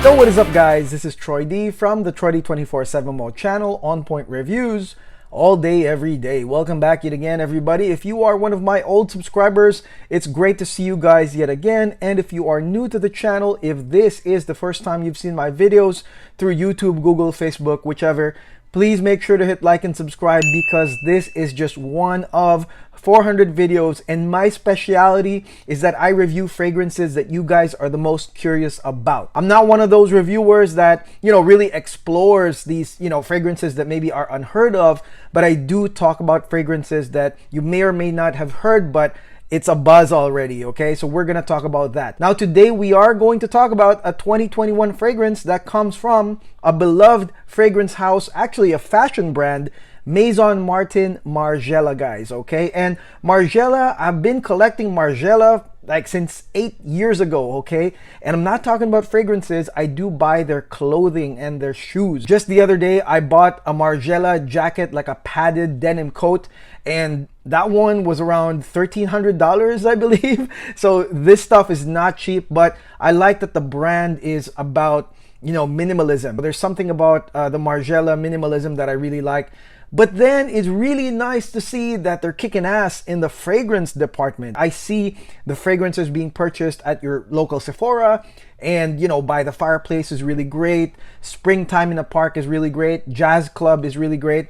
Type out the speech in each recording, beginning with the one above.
Yo, what is up guys? This is Troy D from the Troy D 24/7 Mode channel, On Point Reviews, all day, every day. Welcome back yet again, everybody. If you are one of my old subscribers, it's great to see you guys yet again. And if you are new to the channel, if this is the first time you've seen my videos through YouTube, Google, Facebook, whichever, please make sure to hit like and subscribe because this is just one of 400 videos, and my speciality is that I review fragrances that you guys are the most curious about. I'm not one of those reviewers that, really explores these, fragrances that maybe are unheard of, but I do talk about fragrances that you may or may not have heard, but it's a buzz already, okay? So we're gonna talk about that. Now today we are going to talk about a 2021 fragrance that comes from a beloved fragrance house, actually a fashion brand, Maison Margiela, guys, okay? And Margiela, I've been collecting Margiela like since 8 years ago, okay? And I'm not talking about fragrances. I do buy their clothing and their shoes. Just the other day, I bought a Margiela jacket, like a padded denim coat, and that one was around $1,300, I believe. So this stuff is not cheap, but I like that the brand is about, minimalism. There's something about the Margiela minimalism that I really like. But then it's really nice to see that they're kicking ass in the fragrance department. I see the fragrances being purchased at your local Sephora, and by the fireplace is really great. Springtime in the park is really great. Jazz club is really great.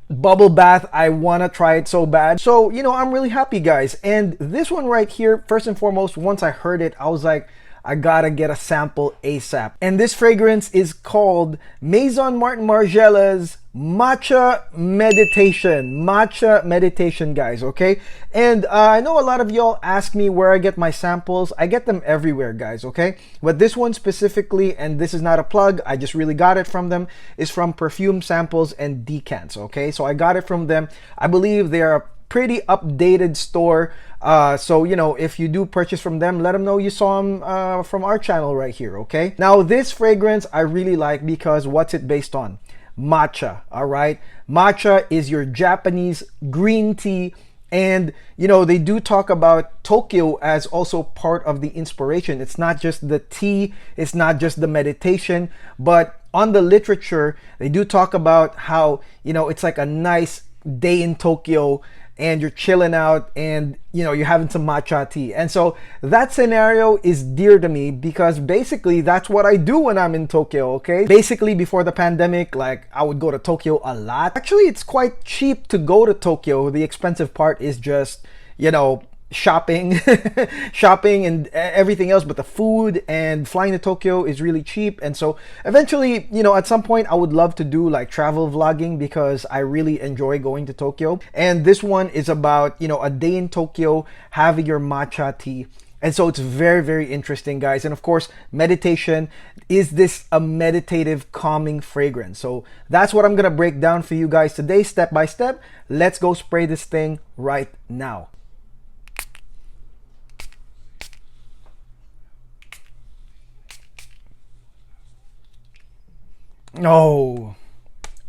Bubble bath, I want to try it so bad. So, I'm really happy, guys. And this one right here, first and foremost, once I heard it, I was like, I gotta get a sample ASAP. And this fragrance is called Maison Margiela's Matcha Meditation. Matcha Meditation, guys, okay? And I know a lot of y'all ask me where I get my samples. I get them everywhere, guys, okay? But this one specifically, and this is not a plug, I just really got it from them, is from Perfume Samples and Decants, okay? So I got it from them. I believe they are a pretty updated store. So if you do purchase from them, let them know you saw them from our channel right here, okay? Now this fragrance I really like because what's it based on? Matcha, all right? Matcha is your Japanese green tea, and they do talk about Tokyo as also part of the inspiration. It's not just the tea, it's not just the meditation, but on the literature they do talk about how it's like a nice day in Tokyo and you're chilling out and you're having some matcha tea. And so that scenario is dear to me because basically that's what I do when I'm in Tokyo, okay? Basically before the pandemic, like I would go to Tokyo a lot. Actually, it's quite cheap to go to Tokyo. The expensive part is just, shopping shopping and everything else, but the food and flying to Tokyo is really cheap. And so eventually, at some point I would love to do like travel vlogging because I really enjoy going to Tokyo. And this one is about a day in Tokyo having your matcha tea. And so it's very, very interesting, guys. And of course, meditation, is this a meditative calming fragrance? So that's what I'm gonna break down for you guys today, step by step. Let's go spray this thing right now. Oh,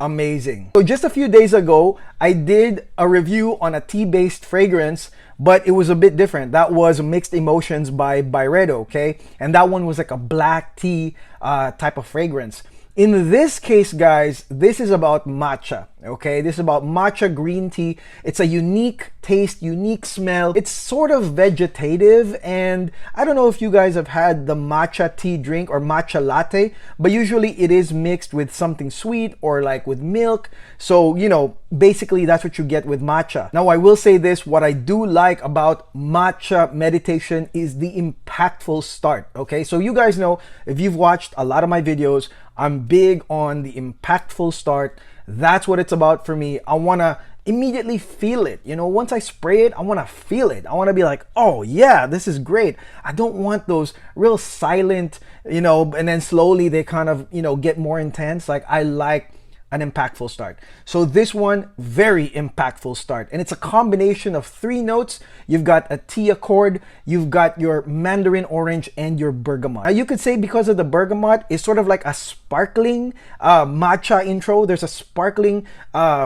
amazing. So just a few days ago, I did a review on a tea-based fragrance, but it was a bit different. That was Mixed Emotions by Byredo, okay? And that one was like a black tea type of fragrance. In this case, guys, this is about matcha, okay? This is about matcha green tea. It's a unique taste, unique smell. It's sort of vegetative, and I don't know if you guys have had the matcha tea drink or matcha latte, but usually it is mixed with something sweet or like with milk. So, basically that's what you get with matcha. Now, I will say this, what I do like about matcha meditation is the impactful start, okay? So you guys know, if you've watched a lot of my videos, I'm big on the impactful start. That's what it's about for me. I want to immediately feel it. Once I spray it, I want to feel it. I want to be like, oh yeah, this is great. I don't want those real silent, and then slowly they kind of, get more intense. Like I like an impactful start. So this one, very impactful start. And it's a combination of 3 notes. You've got a tea accord, you've got your mandarin orange, and your bergamot. Now you could say because of the bergamot, it's sort of like a sparkling matcha intro. There's a sparkling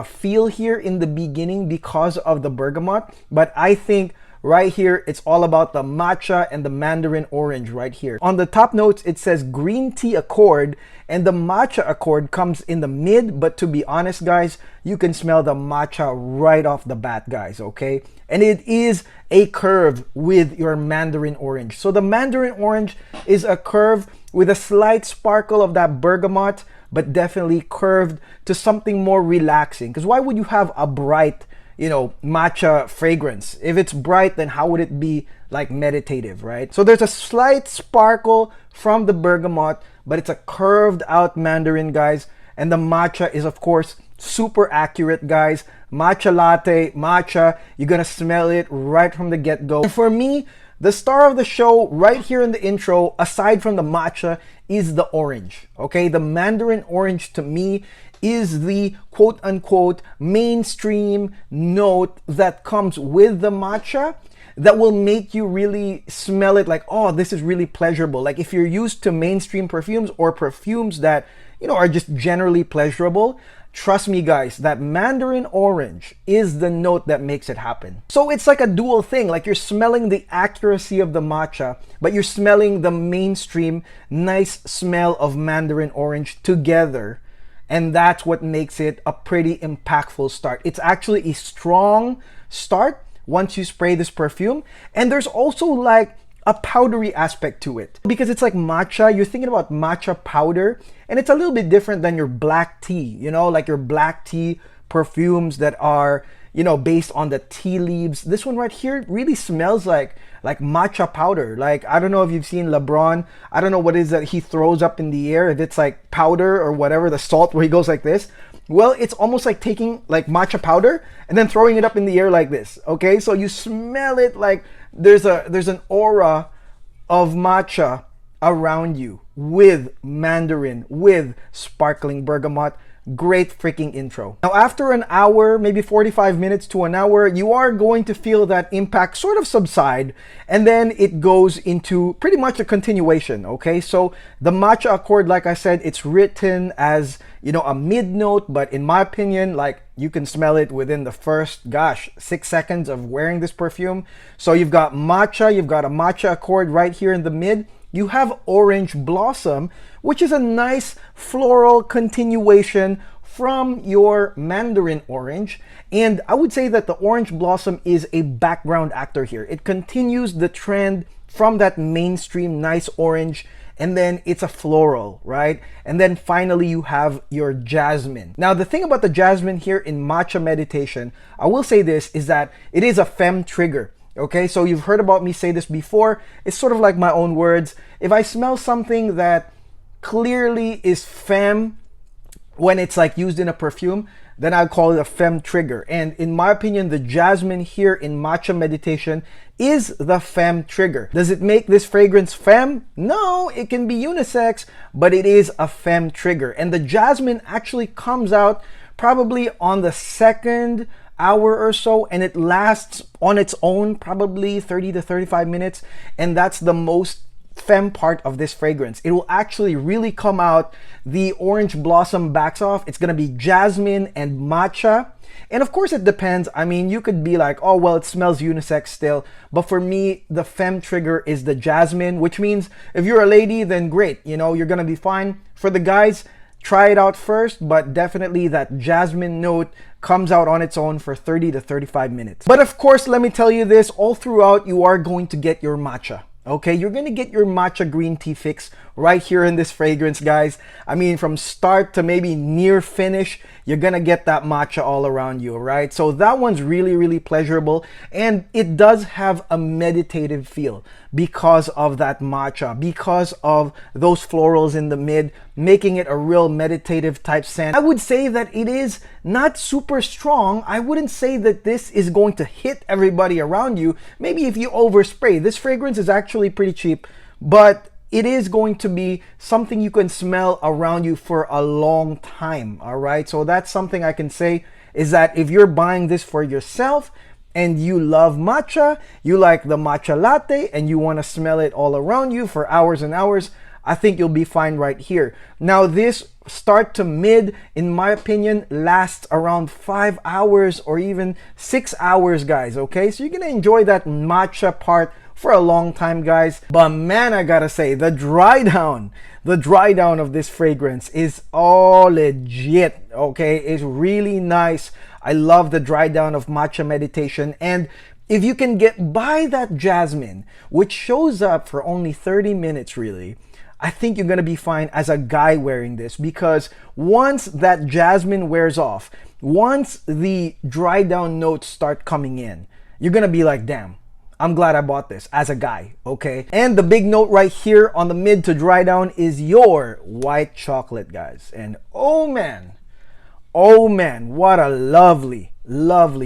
feel here in the beginning because of the bergamot. But I think right here, it's all about the matcha and the mandarin orange right here. On the top notes, it says green tea accord, and the matcha accord comes in the mid, but to be honest, guys, you can smell the matcha right off the bat, guys, okay? And it is a curve with your mandarin orange. So the mandarin orange is a curve with a slight sparkle of that bergamot, but definitely curved to something more relaxing. Because why would you have a bright, you know, matcha fragrance? If it's bright, then how would it be like meditative, right? So there's a slight sparkle from the bergamot, but it's a curved out mandarin, guys. And the matcha is, of course, super accurate, guys. Matcha latte, matcha, you're gonna smell it right from the get-go. And for me, the star of the show right here in the intro, aside from the matcha, is the orange, okay? The mandarin orange to me is the quote-unquote mainstream note that comes with the matcha that will make you really smell it like, oh, this is really pleasurable. Like if you're used to mainstream perfumes or perfumes that, you know, are just generally pleasurable, trust me, guys, that mandarin orange is the note that makes it happen. So it's like a dual thing, like you're smelling the accuracy of the matcha, but you're smelling the mainstream nice smell of mandarin orange together. And that's what makes it a pretty impactful start. It's actually a strong start once you spray this perfume. And there's also like a powdery aspect to it. Because it's like matcha, you're thinking about matcha powder, and it's a little bit different than your black tea, you know, like your black tea perfumes that are, you know, based on the tea leaves. This one right here really smells like matcha powder. Like, I don't know if you've seen LeBron, I don't know what it is that he throws up in the air, if it's like powder or whatever, the salt where he goes like this. Well, it's almost like taking like matcha powder and then throwing it up in the air like this, okay? So you smell it like there's an aura of matcha around you with mandarin, with sparkling bergamot. Great freaking intro. Now, after an hour, maybe 45 minutes to an hour, you are going to feel that impact sort of subside, and then it goes into pretty much a continuation, okay? So the matcha accord, like I said, it's written as, you know, a mid note, but in my opinion, like you can smell it within the first, 6 seconds of wearing this perfume. So you've got matcha, you've got a matcha accord right here in the mid. You have orange blossom, which is a nice floral continuation from your mandarin orange. And I would say that the orange blossom is a background actor here. It continues the trend from that mainstream nice orange, and then it's a floral, right? And then finally you have your jasmine. Now the thing about the jasmine here in Matcha Meditation, I will say this, is that it is a femme trigger. Okay, so you've heard about me say this before. It's sort of like my own words. If I smell something that clearly is femme when it's like used in a perfume, then I'll call it a femme trigger. And in my opinion, the jasmine here in Matcha Meditation is the femme trigger. Does it make this fragrance femme? No, it can be unisex, but it is a femme trigger. And the jasmine actually comes out probably on the second hour or so, and it lasts on its own probably 30 to 35 minutes, and that's the most femme part of this fragrance. It will actually really come out. The orange blossom backs off. It's gonna be jasmine and matcha, and of course it depends. I mean, you could be like, oh well, it smells unisex still, but for me the femme trigger is the jasmine, which means if you're a lady, then great, you know, you're gonna be fine. For the guys, try it out first, but definitely that jasmine note comes out on its own for 30 to 35 minutes. But of course, let me tell you this, all throughout you are going to get your matcha. Okay, you're gonna get your matcha green tea fix right here in this fragrance, guys. I mean, from start to maybe near finish, you're gonna get that matcha all around you, right? So that one's really, really pleasurable, and it does have a meditative feel because of that matcha, because of those florals in the mid, making it a real meditative type scent. I would say that it is not super strong. I wouldn't say that this is going to hit everybody around you. Maybe if you overspray. This fragrance is actually pretty cheap, but it is going to be something you can smell around you for a long time, all right? So that's something I can say, is that if you're buying this for yourself and you love matcha, you like the matcha latte, and you want to smell it all around you for hours and hours, I think you'll be fine right here. Now this start to mid, in my opinion, lasts around 5 hours or even 6 hours, guys, okay? So you're gonna enjoy that matcha part for a long time, guys. But man, I gotta say, the dry down of this fragrance is all legit, okay? It's really nice. I love the dry down of Matcha Meditation. And if you can get by that Jasmine, which shows up for only 30 minutes really, I think you're gonna be fine as a guy wearing this, because once that Jasmine wears off, once the dry down notes start coming in, you're gonna be like, damn, I'm glad I bought this as a guy, okay? And the big note right here on the mid to dry down is your white chocolate, guys. And oh man, what a lovely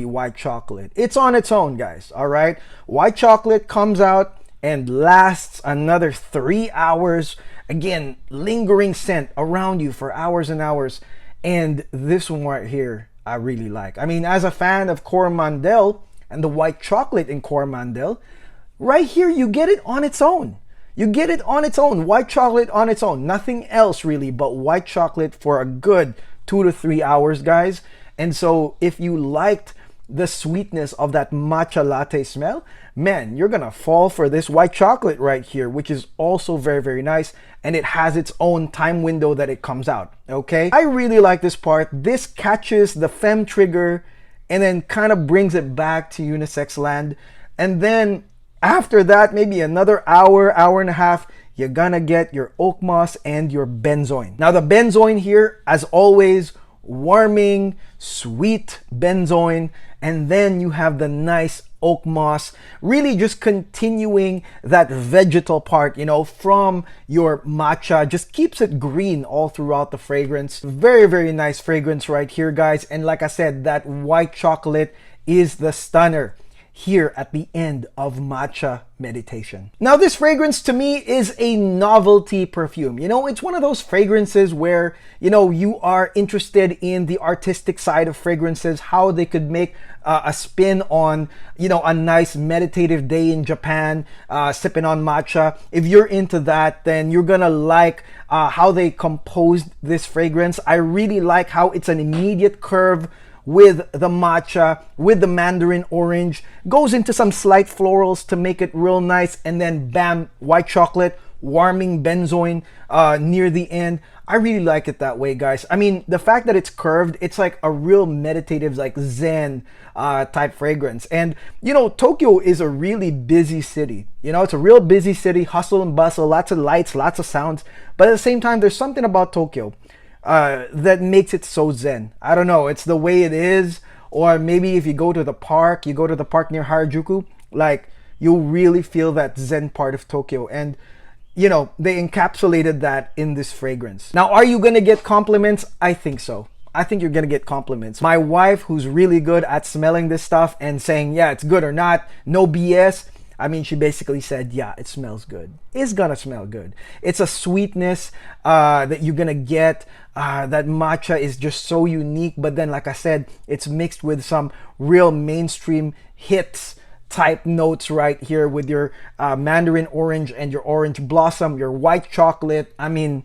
white chocolate. It's on its own, guys, all right? White chocolate comes out and lasts another 3 hours. Again, lingering scent around you for hours and hours. And this one right here, I really like. I mean, as a fan of Coromandel and the white chocolate in Coromandel, right here, you get it on its own. You get it on its own, white chocolate on its own. Nothing else really but white chocolate for a good 2 to 3 hours, guys. And so if you liked the sweetness of that matcha latte smell, man, you're gonna fall for this white chocolate right here, which is also very nice, and it has its own time window that it comes out, okay? I really like this part. This catches the Femme Trigger and then kind of brings it back to unisex land. And then after that, maybe another hour and a half, you're gonna get your Oakmoss and your Benzoin. Now the Benzoin here, as always, warming, sweet Benzoin, and then you have the nice Oakmoss, really just continuing that vegetal part, you know, from your matcha. Just keeps it green all throughout the fragrance. Very nice fragrance right here, guys. And like I said, that white chocolate is the stunner here at the end of Matcha Meditation. Now this fragrance to me is a novelty perfume. You know, it's one of those fragrances where, you know, you are interested in the artistic side of fragrances, how they could make a spin on, you know, a nice meditative day in Japan, sipping on matcha. If you're into that, then you're gonna like how they composed this fragrance. I really like how it's an immediate curve with the matcha, with the mandarin orange, goes into some slight florals to make it real nice, and then bam, white chocolate, warming benzoin near the end. I really like it that way, guys. I mean, the fact that it's curved, it's like a real meditative, like Zen type fragrance. And you know, Tokyo is a really busy city. You know, it's a real busy city, hustle and bustle, lots of lights, lots of sounds. But at the same time, there's something about Tokyo that makes it so zen. I don't know, it's the way it is. Or maybe if you go to the park, near Harajuku, like you'll really feel that zen part of Tokyo. And you know, they encapsulated that in this fragrance. Now, are you gonna get compliments? I think so. I think you're gonna get compliments. My wife, who's really good at smelling this stuff and saying, yeah, it's good or not, no BS. I mean, she basically said, yeah, it smells good. It's gonna smell good. It's a sweetness that you're gonna get. That matcha is just so unique. But then, like I said, it's mixed with some real mainstream hits type notes right here with your mandarin orange and your orange blossom, your white chocolate. I mean,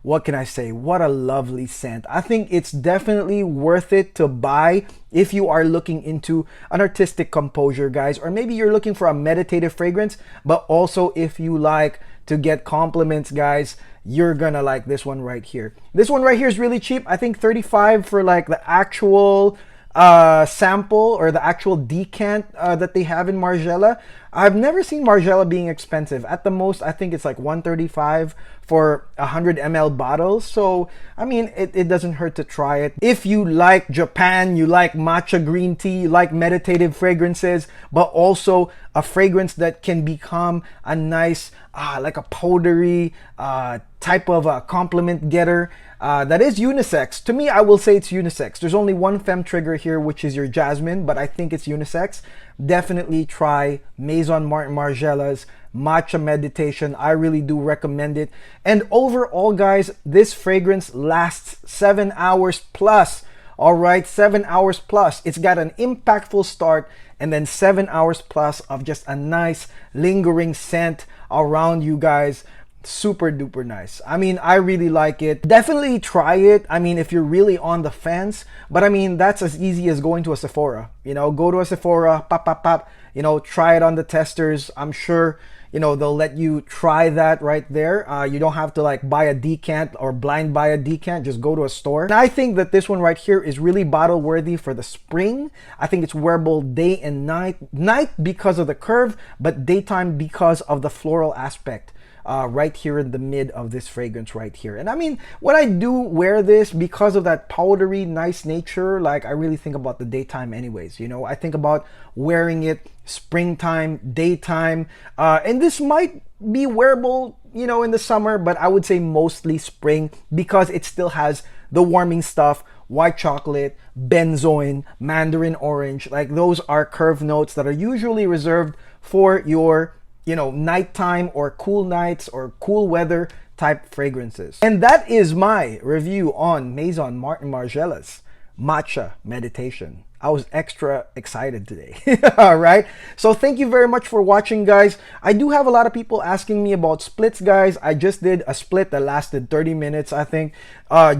what can I say? What a lovely scent. I think it's definitely worth it to buy if you are looking into an artistic composure, guys, or maybe you're looking for a meditative fragrance, but also if you like to get compliments, guys, you're gonna like this one right here. This one right here is really cheap. I think $35 for like the actual sample or the actual decant that they have in Margiela. I've never seen Margiela being expensive. At the most, I think it's like $135 for 100 ml bottles. So, I mean, it doesn't hurt to try it. If you like Japan, you like matcha green tea, you like meditative fragrances, but also a fragrance that can become a nice, like a powdery type of a compliment getter, that is unisex. To me, I will say it's unisex. There's only one Femme Trigger here, which is your Jasmine, but I think it's unisex. Definitely try Maison Margiela's Matcha Meditation. I really do recommend it. And overall, guys, this fragrance lasts 7 hours plus. All right, 7 hours plus. It's got an impactful start and then 7 hours plus of just a nice lingering scent around you guys super duper nice. I mean, I really like it. Definitely try it. I mean, if you're really on the fence, but I mean, that's as easy as going to a Sephora. You know, go to a Sephora, pop, pop, pop, you know, try it on the testers. I'm sure, you know, they'll let you try that right there. You don't have to like buy a decant or blind buy a decant. Just go to a store. And I think that this one right here is really bottle worthy for the spring. I think it's wearable day and night. Night because of the curve, but daytime because of the floral aspect. Right here in the mid of this fragrance right here. And I mean, when I do wear this, because of that powdery nice nature, like I really think about the daytime anyways, you know. I think about wearing it springtime, daytime, and this might be wearable, you know, in the summer, but I would say mostly spring because it still has the warming stuff, white chocolate, benzoin, mandarin orange. Like those are curve notes that are usually reserved for your, you know, nighttime or cool nights or cool weather type fragrances. And that is my review on Maison Margiela's Matcha Meditation. I was extra excited today. All right. So thank you very much for watching, guys. I do have a lot of people asking me about splits, guys. I just did a split that lasted 30 minutes, I think.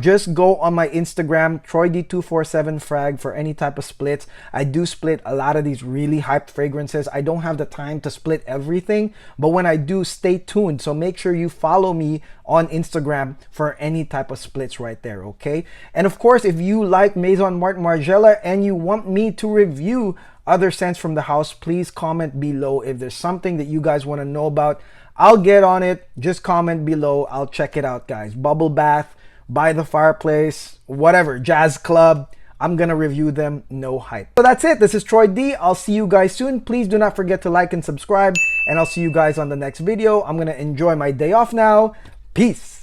Just go on my Instagram, TroyD247frag, for any type of splits. I do split a lot of these really hyped fragrances. I don't have the time to split everything, but when I do, stay tuned. So make sure you follow me on Instagram for any type of splits right there, okay? And of course, if you like Maison Margiela and you want me to review other scents from the house, please comment below. If there's something that you guys want to know about, I'll get on it. Just comment below. I'll check it out, guys. Bubble bath, by the fireplace, whatever, jazz club, I'm gonna review them, no hype. So that's it. This is Troy D. I'll see you guys soon. Please do not forget to like and subscribe, and I'll see you guys on the next video. I'm gonna enjoy my day off now. Peace.